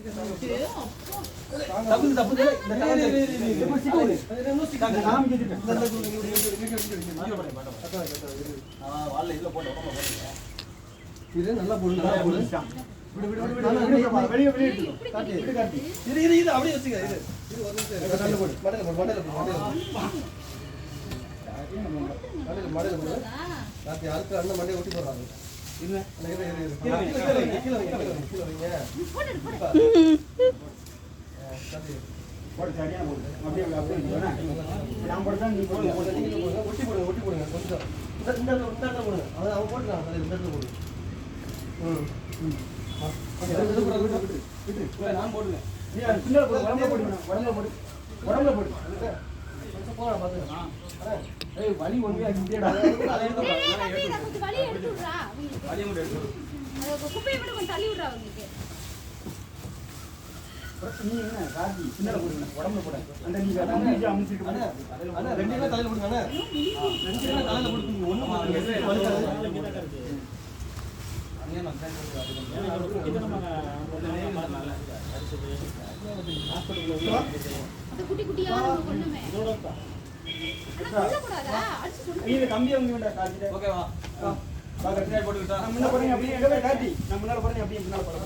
இது நல்லா போடு நல்லா போடு விடு விடு விடு வெளிய வெளிய எடுத்து காட்டி விடு காட்டி இது இது இது அப்படியே வச்சுங்க இது இது ஒரு நிமிஷம் நல்ல போடு மடல போடு மடல போடு மடல போடு காட்டி அடுத்து அண்ணன் மண்டைய ஒட்டி போறாங்க இல்ல கீழ கீழ வைங்க போடு காட்டி போடு சரியா போடு அப்படியே அப்படியே நான் போடுறேன் நீ போடு ஒட்டி போடுங்க கொஞ்சம் இந்த போடுங்க அவன் போடுறான் இந்த இடத்துல போடு நான் போடுவேன் நீ பின்னால போடு உடம்புல போடு உடம்புல போடு கொஞ்சம் போடா பாத்துங்க ஏய் வலி ஒண்ணுமே அடிச்சேடா அதை எடுத்து கொஞ்சம் வலி எடுத்து விடுறா வலி மட்டும் எடுத்து அத குப்பையை மட்டும் கொஞ்சம் தள்ளி விடுறா உங்களுக்கு நீ என்ன காதி பின்னால போடுங்க உடம்புல போடு அந்த நீ அங்க அமுச்சிட்டு போடு அண்ணா ரெண்டுமே தலையில போடுங்க அண்ணா ரெண்டுமே தலையில போடுங்க ஒண்ணு குட்டி குட்டியா கொள்ளுமே கம்பி வாங்க ஓகேவா போட்டுக்கிட்டா முன்ன போறீங்க அப்படியே எங்க போய் காட்டி நான் முன்னால போறேன் அப்படியே முன்னால போறேன்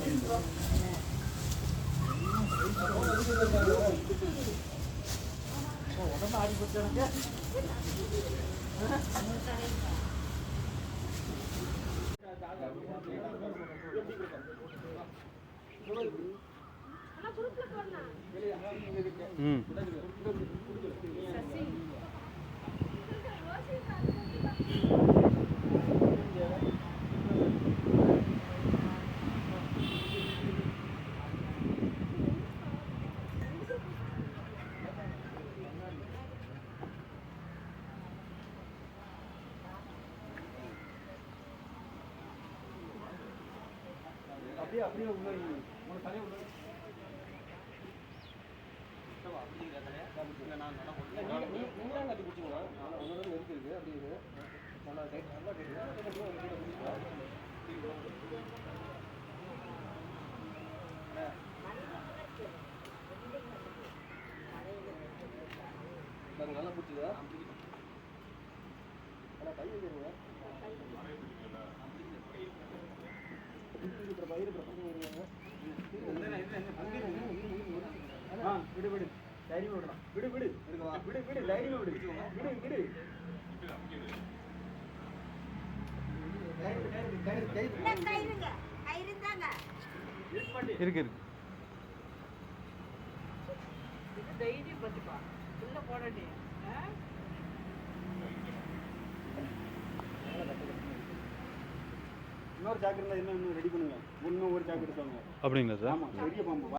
உடம்பு ஆடி போச்சு அப்படியே அப்படியே உள்ள உங்க தலைய உள்ள சவா அப்படிங்க தலைய நான் நட போடுறேன் நீங்க கட்டி குடிச்சீங்க நான் உங்களோட நெருக்கி இருக்கு அப்படியே இது நல்லா டைட் நல்லா டைட் நல்லா புடிச்சதா انا கை வைக்கிறீங்க பயிர் பிரச்சனை விடு விடு தைரியம் விடுறான் விடு விடு விடு விடு தைரியம் விடு விடு விடு இருக்கு இருக்கு தைரியம் பத்திப்பா உள்ள போடடி இன்னொரு சாக்கு இருந்தா இன்னும் ரெடி பண்ணுங்க இன்னும் ஒரு சாக்கு எடுத்தாங்க அப்படிங்களா சார் ஆமா பெரிய பாம்பு